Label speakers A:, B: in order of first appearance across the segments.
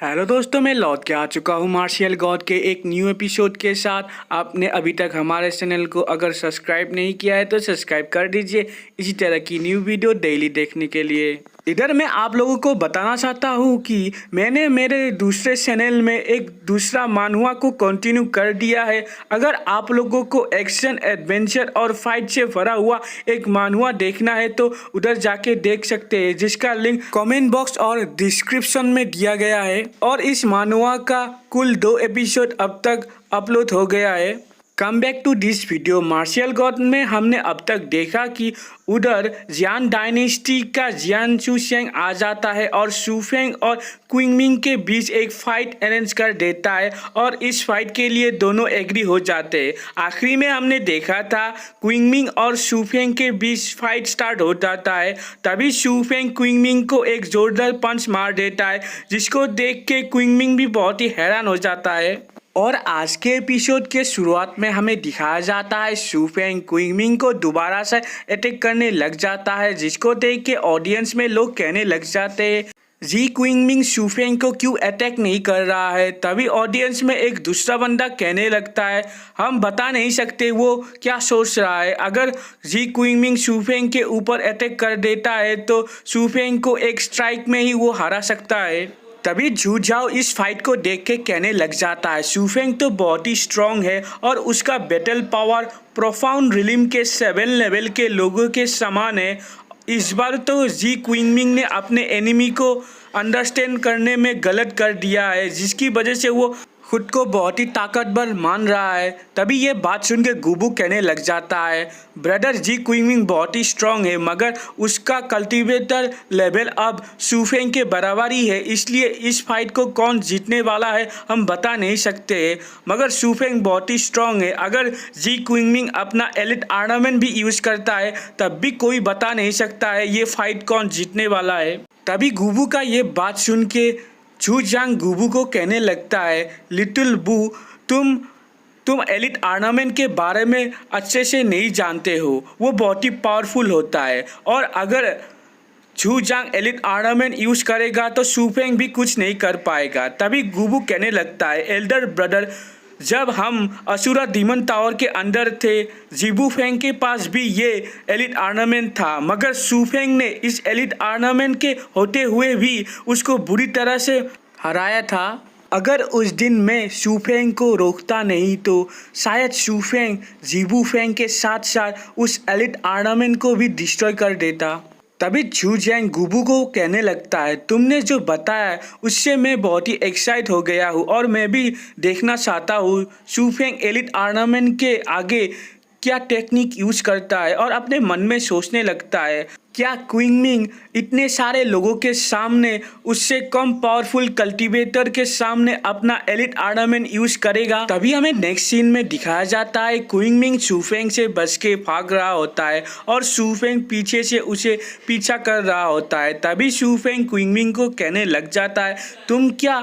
A: Hello दोस्तों, मैं लौट के आ चुका हूँ मार्शियल गॉड के एक न्यू एपिसोड के साथ। आपने अभी तक हमारे चैनल को अगर सब्सक्राइब नहीं किया है तो सब्सक्राइब कर दीजिए इसी तरह की न्यू वीडियो डेली देखने के लिए। इधर मैं आप लोगों को बताना चाहता हूँ कि मैंने मेरे दूसरे चैनल में एक दूसरा मानहुआ को कंटिन्यू कर दिया है। अगर आप लोगों को एक्शन, एडवेंचर और फाइट से भरा हुआ एक मानहुआ देखना है तो उधर जाके देख सकते हैं, जिसका लिंक कमेंट बॉक्स और डिस्क्रिप्शन में दिया गया है। और इस मानहुआ का कुल 2 एपिसोड अब तक अपलोड हो गया है। Come back to this video. Martial god में हमने अब तक देखा कि उधर जियान डायनेस्टी का जियान चुशेंग आ जाता है और शूफेंग और क्विंगमिंग के बीच एक फाइट अरेंज कर देता है और इस फाइट के लिए दोनों एग्री हो जाते हैं। आखिरी में हमने देखा था क्विंगमिंग और शूफेंग के बीच फाइट स्टार्ट हो जाता है। तभी शूफेंग क्विंगमिंग को एक जोरदार पंच मार देता है, जिसको देख के क्विंगमिंग भी बहुत ही हैरान हो जाता है। और आज के एपिसोड के शुरुआत में हमें दिखाया जाता है शूफेंग क्विंगमिंग को दोबारा से अटैक करने लग जाता है, जिसको देख के ऑडियंस में लोग कहने लग जाते हैं जी क्विंगमिंग शूफेंग को क्यों अटैक नहीं कर रहा है। तभी ऑडियंस में एक दूसरा बंदा कहने लगता है हम बता नहीं सकते वो क्या सोच रहा है। अगर जी क्विंगमिंग शूफेंग के ऊपर अटैक कर देता है तो शूफेंग को एक स्ट्राइक में ही वो हरा सकता है। तभी झू झाओ इस फाइट को देख के कहने लग जाता है शूफेंग तो बहुत ही स्ट्रांग है और उसका बैटल पावर प्रोफाउंड रिलिम के 7 लेवल के लोगों के समान है। इस बार तो जी क्विंगमिंग ने अपने एनिमी को अंडरस्टैंड करने में गलत कर दिया है, जिसकी वजह से वो खुद को बहुत ही ताकतवर मान रहा है। तभी ये बात सुन के गुबू कहने लग जाता है ब्रदर जी क्विंगमिंग बहुत ही स्ट्रांग है, मगर उसका कल्टीवेटर लेवल अब शूफेंग के बराबर ही है, इसलिए इस फाइट को कौन जीतने वाला है हम बता नहीं सकते। मगर शूफेंग बहुत ही स्ट्रांग है। अगर जी क्विंगमिंग अपना एलिट आर्नामेंट भी यूज़ करता है तब भी कोई बता नहीं सकता है ये फाइट कौन जीतने वाला है। तभी गुबू का ये बात सुन के झू झांग गुबू को कहने लगता है लिटिल बू तुम एलिट आर्नामेंट के बारे में अच्छे से नहीं जानते हो, वो बहुत ही पावरफुल होता है और अगर झू झांग एलिट आर्नामेंट यूज़ करेगा तो शूफेंग भी कुछ नहीं कर पाएगा। तभी गुबू कहने लगता है एल्डर ब्रदर जब हम असुरा डीमन टावर के अंदर थे जीबू फेंग के पास भी ये एलिट आर्नामेंट था, मगर शूफेंग ने इस एलिट आर्नामेंट के होते हुए भी उसको बुरी तरह से हराया था। अगर उस दिन मैं शूफेंग को रोकता नहीं तो शायद शूफेंग जीबू फेंग के साथ साथ उस एलिट आर्नामेंट को भी डिस्ट्रॉय कर देता। तभी झू झांग गुबू को कहने लगता है तुमने जो बताया उससे मैं बहुत ही एक्साइट हो गया हूँ और मैं भी देखना चाहता हूँ शूफेंग एलिट आर्नामेंट के आगे क्या टेक्निक यूज़ करता है। और अपने मन में सोचने लगता है क्या क्विंगमिंग इतने सारे लोगों के सामने उससे कम पावरफुल कल्टीवेटर के सामने अपना एलिट आर्नामेंट यूज़ करेगा। तभी हमें नेक्स्ट सीन में दिखाया जाता है क्विंगमिंग शूफेंग से बच के भाग रहा होता है और शूफेंग पीछे से उसे पीछा कर रहा होता है। तभी शूफेंग क्विंगमिंग को कहने लग जाता है तुम क्या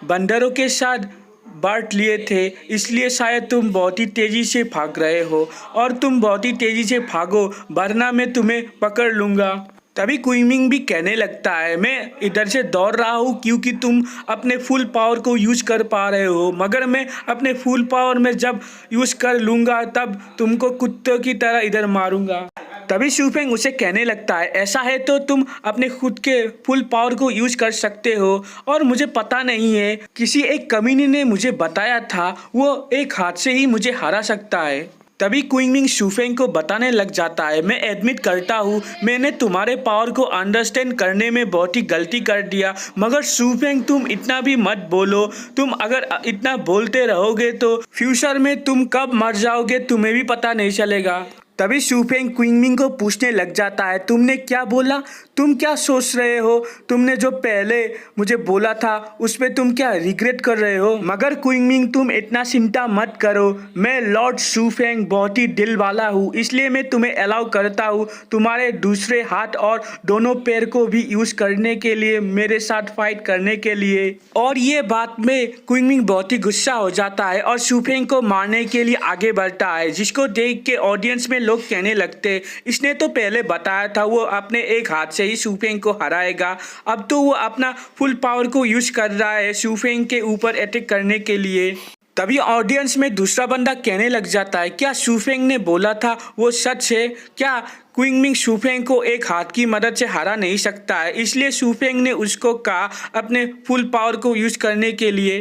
A: बंदरों के साथ बांट लिए थे, इसलिए शायद तुम बहुत ही तेज़ी से भाग रहे हो और तुम बहुत ही तेज़ी से भागो वरना मैं तुम्हें पकड़ लूँगा। तभी क्विंगमिंग भी कहने लगता है मैं इधर से दौड़ रहा हूँ क्योंकि तुम अपने फुल पावर को यूज़ कर पा रहे हो, मगर मैं अपने फुल पावर में जब यूज़ कर लूँगा तब तुमको कुत्तों की तरह इधर मारूँगा। तभी शूफेंग उसे कहने लगता है ऐसा है तो तुम अपने खुद के फुल पावर को यूज़ कर सकते हो और मुझे पता नहीं है किसी एक कमीने ने मुझे बताया था वो एक हाथ से ही मुझे हरा सकता है। तभी क्विंगमिंग शूफेंग को बताने लग जाता है मैं एडमिट करता हूँ मैंने तुम्हारे पावर को अंडरस्टैंड करने में बहुत ही गलती कर दिया, मगर शूफेंग तुम इतना भी मत बोलो। तुम अगर इतना बोलते रहोगे तो फ्यूचर में तुम कब मर जाओगे तुम्हें भी पता नहीं चलेगा। तभी शूफेंग क्विंगमिंग को पूछने लग जाता है तुमने क्या बोला, तुम क्या सोच रहे हो, तुमने जो पहले मुझे बोला था उस पर तुम क्या रिग्रेट कर रहे हो। मगर क्विंगमिंग तुम इतना चिंता मत करो, मैं लॉर्ड शूफेंग बहुत ही दिल वाला हूँ, इसलिए मैं तुम्हें अलाउ करता हूँ तुम्हारे दूसरे हाथ और दोनों पैर को भी यूज़ करने के लिए मेरे साथ फाइट करने के लिए। और ये बात में क्विंगमिंग बहुत ही गुस्सा हो जाता है और शूफेंग को मारने के लिए आगे बढ़ता है, जिसको देख के ऑडियंस में लोग कहने लगते इसने तो पहले बताया था वो अपने एक हाथ से ही शूफेंग को हराएगा, अब तो वो अपना फुल पावर को यूज कर रहा है शूफेंग के ऊपर अटैक करने के लिए। तभी ऑडियंस में दूसरा बंदा कहने लग जाता है क्या शूफेंग ने बोला था वो सच है? क्या क्विंगमिंग शूफेंग को एक हाथ की मदद से हरा नहीं सकता है, इसलिए शूफेंग ने उसको कहा अपने फुल पावर को यूज करने के लिए।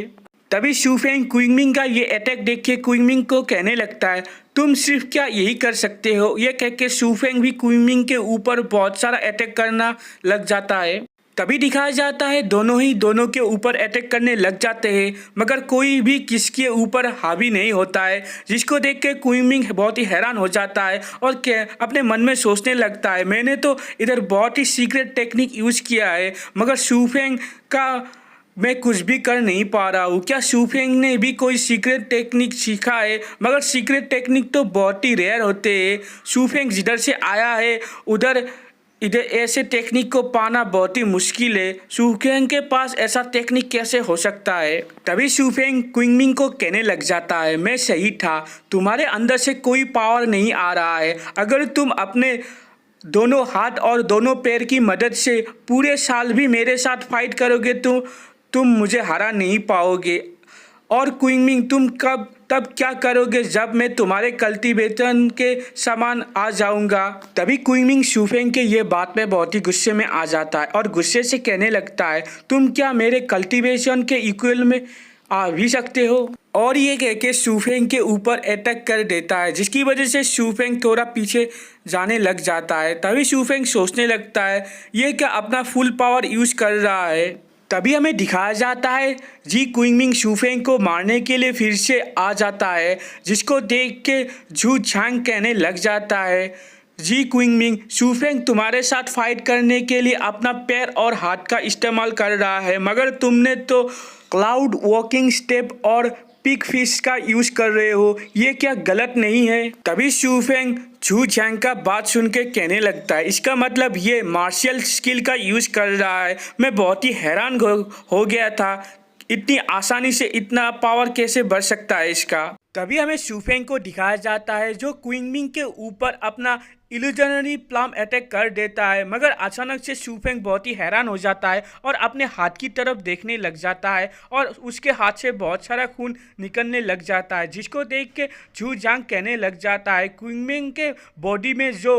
A: तभी शूफेंग क्विंगमिंग का ये अटैक देख के क्विंगमिंग को कहने लगता है तुम सिर्फ क्या यही कर सकते हो। ये कह के शूफेंग भी क्विंगमिंग के ऊपर बहुत सारा अटैक करना लग जाता है। तभी दिखाया जाता है दोनों के ऊपर अटैक करने लग जाते हैं, मगर कोई भी किसके ऊपर हावी नहीं होता है, जिसको देख के क्विंगमिंग बहुत ही हैरान हो जाता है और अपने मन में सोचने लगता है मैंने तो इधर बहुत ही सीक्रेट टेक्निक यूज किया है मगर शूफेंग का मैं कुछ भी कर नहीं पा रहा हूँ। क्या शूफेंग ने भी कोई सीक्रेट टेक्निक सीखा है? मगर सीक्रेट टेक्निक तो बहुत ही रेयर होते हैं। शूफेंग जिधर से आया है इधर ऐसे टेक्निक को पाना बहुत ही मुश्किल है। शूफेंग के पास ऐसा टेक्निक कैसे हो सकता है? तभी शूफेंग क्विंगमिंग को कहने लग जाता है मैं सही था, तुम्हारे अंदर से कोई पावर नहीं आ रहा है। अगर तुम अपने दोनों हाथ और दोनों पैर की मदद से पूरे साल भी मेरे साथ फाइट करोगे तो तुम मुझे हरा नहीं पाओगे। और क्विंगमिंग तुम तब क्या करोगे जब मैं तुम्हारे कल्टीवेशन के समान आ जाऊंगा। तभी क्विंगमिंग शूफेंग के ये बात पे बहुत ही गुस्से में आ जाता है और गुस्से से कहने लगता है तुम क्या मेरे कल्टीवेशन के इक्वल में आ भी सकते हो। और ये कह के शूफेंग के ऊपर अटैक कर देता है, जिसकी वजह से शूफेंग थोड़ा पीछे जाने लग जाता है। तभी शूफेंग सोचने लगता है ये क्या अपना फुल पावर यूज कर रहा है। तभी हमें दिखाया जाता है जी क्विंगमिंग शूफेंग को मारने के लिए फिर से आ जाता है, जिसको देख के झू झांग कहने लग जाता है जी क्विंगमिंग शूफेंग तुम्हारे साथ फाइट करने के लिए अपना पैर और हाथ का इस्तेमाल कर रहा है, मगर तुमने तो क्लाउड वॉकिंग स्टेप और पिग फिश का यूज कर रहे हो, ये क्या गलत नहीं है? तभी शूफेंग झू झांग का बात सुन के कहने लगता है इसका मतलब ये मार्शियल स्किल का यूज कर रहा है। मैं बहुत ही हैरान हो गया था, इतनी आसानी से इतना पावर कैसे बढ़ सकता है इसका। तभी हमें शूफेंग को दिखाया जाता है जो क्विंगमिंग के ऊपर अपना इल्यूजनरी प्लम अटैक कर देता है, मगर अचानक से शूफेंग बहुत ही हैरान हो जाता है और अपने हाथ की तरफ देखने लग जाता है और उसके हाथ से बहुत सारा खून निकलने लग जाता है, जिसको देख के झू झांग कहने लग जाता है क्विंगमिंग के बॉडी में जो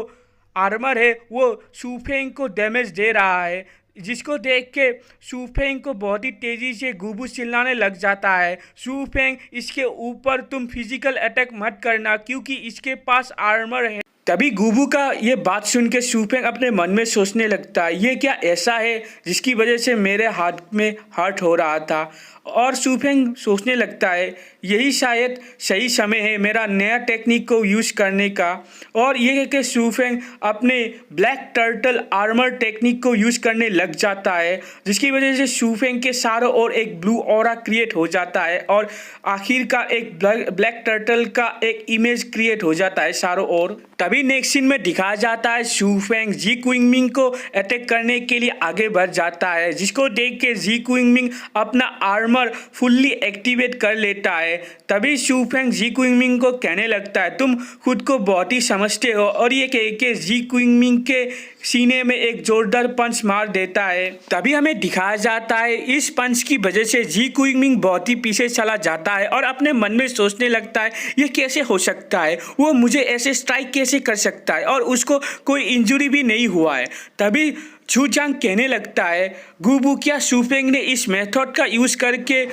A: आर्मर है वो शूफेंग को डैमेज दे रहा है, जिसको देख के शूफेंग को बहुत ही तेज़ी से गुबू चिल्लाने लग जाता है शूफेंग इसके ऊपर तुम फिजिकल अटैक मत करना क्योंकि इसके पास आर्मर है। तभी गुबू का ये बात सुन के शूफेंग अपने मन में सोचने लगता है ये क्या ऐसा है जिसकी वजह से मेरे हाथ में हर्ट हो रहा था, और शूफेंग सोचने लगता है यही शायद सही समय है मेरा नया टेक्निक को यूज़ करने का। और ये है कि शूफेंग अपने ब्लैक टर्टल आर्मर टेक्निक को यूज़ करने लग जाता है, जिसकी वजह से शूफेंग के चारों ओर एक ब्लू ऑरा क्रिएट हो जाता है और आखिर का एक ब्लैक टर्टल का एक इमेज क्रिएट हो जाता है चारों ओर। तभी नेक्स्ट सीन में दिखाया जाता है शूफेंग जी क्विंगमिंग को अटैक करने के लिए आगे बढ़ जाता है, जिसको देख के जी क्विंगमिंग अपना आर्मर फुल्ली एक्टिवेट कर लेता है। तभी शूफेंग जी क्विंगमिंग को कहने लगता है तुम खुद को बहुत ही समझते हो, और ये कह के जी क्विंगमिंग के सीने में एक जोरदार पंच मार देता है। तभी हमें दिखाया जाता है इस पंच की वजह से जी क्विंगमिंग बहुत ही पीछे चला जाता है और अपने मन में सोचने लगता है ये कैसे हो सकता है, वो मुझे ऐसे स्ट्राइक कैसे कर सकता है और उसको कोई इंजरी भी नहीं हुआ है। तभी झू झांग कहने लगता है गुबू क्या शूफेंग ने इस मेथड का यूज करके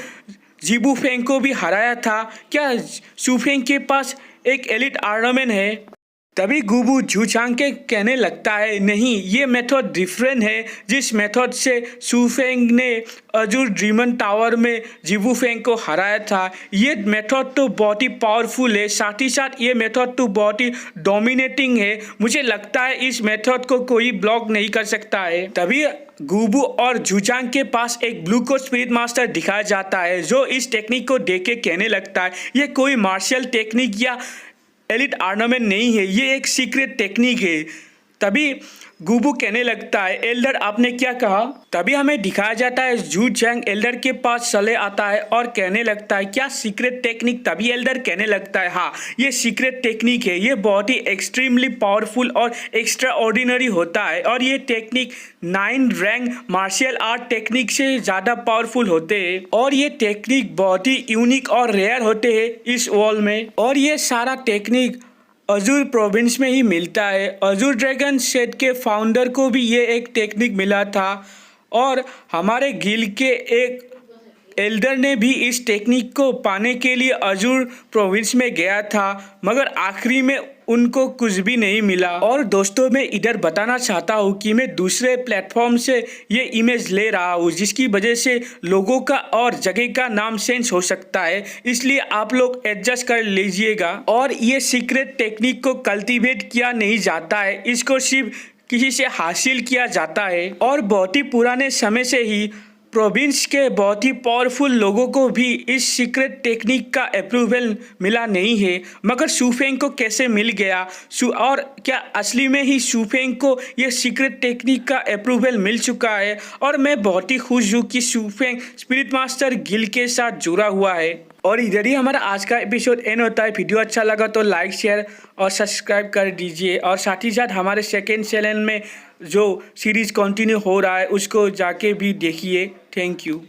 A: जीबू फेंग को भी हराया था? क्या शूफेंग के पास एक एलिट आर्मरमैन है? तभी गुबू झू झांग के कहने लगता है नहीं, ये मेथड डिफरेंट है जिस मेथड से शूफेंग ने अजूर ड्रीमन टावर में जीबू फेंग को हराया था। ये मेथड तो बहुत ही पावरफुल है, साथ ही साथ ये मेथड तो बहुत ही डोमिनेटिंग है। मुझे लगता है इस मेथड को कोई ब्लॉक नहीं कर सकता है। तभी गुबू और झू झांग के पास एक ब्लू कोट स्पिरिट मास्टर दिखाया जाता है जो इस टेक्निक को देख के कहने लगता है ये कोई मार्शल टेक्निक या एलिट आर्मरमैन नहीं है, ये एक सीक्रेट टेक्निक है। तभी गुबू कहने लगता है, एल्डर आपने क्या कहा? तभी हमें दिखाया जाता है जू जैंग एल्डर के पास चले आता है और कहने लगता है, क्या सीक्रेट टेक्निक? तभी एल्डर कहने लगता है, हाँ ये सीक्रेट टेक्निक है, ये बहुत ही एक्सट्रीमली पावरफुल और एक्स्ट्रा ऑर्डिनरी होता है और ये technique 9 rank martial art technique से ज़्यादा पावरफुल होते हैं और ये टेक्निक बहुत ही यूनिक और रेयर होते हैं इस वर्ल्ड में। और ये सारा टेक्निक अजूर प्रोविंस में ही मिलता है। अजूर ड्रैगन सेट के फाउंडर को भी ये एक टेक्निक मिला था और हमारे गिल्ड के एक एल्डर ने भी इस टेक्निक को पाने के लिए अजूर प्रोविंस में गया था, मगर आखिरी में उनको कुछ भी नहीं मिला। और दोस्तों मैं इधर बताना चाहता हूँ कि मैं दूसरे प्लेटफॉर्म से ये इमेज ले रहा हूँ, जिसकी वजह से लोगों का और जगह का नाम चेंज हो सकता है, इसलिए आप लोग एडजस्ट कर लीजिएगा। और ये सीक्रेट टेक्निक को कल्टीवेट किया नहीं जाता है, इसको सिर्फ किसी से हासिल किया जाता है। और बहुत ही पुराने समय से ही प्रोविंस के बहुत ही पावरफुल लोगों को भी इस सीक्रेट टेक्निक का अप्रूवल मिला नहीं है, मगर शूफेंग को कैसे मिल गया? और क्या असली में ही शूफेंग को ये सीक्रेट टेक्निक का अप्रूवल मिल चुका है? और मैं बहुत ही खुश हूँ कि शूफेंग स्पिरिट मास्टर गिल्ड के साथ जुड़ा हुआ है। और इधर ही हमारा आज का एपिसोड एंड होता है। वीडियो अच्छा लगा तो लाइक शेयर और सब्सक्राइब कर दीजिए और साथ ही साथ हमारे सेकेंड चैनल में जो सीरीज़ कंटिन्यू हो रहा है उसको जाके भी देखिए। Thank you.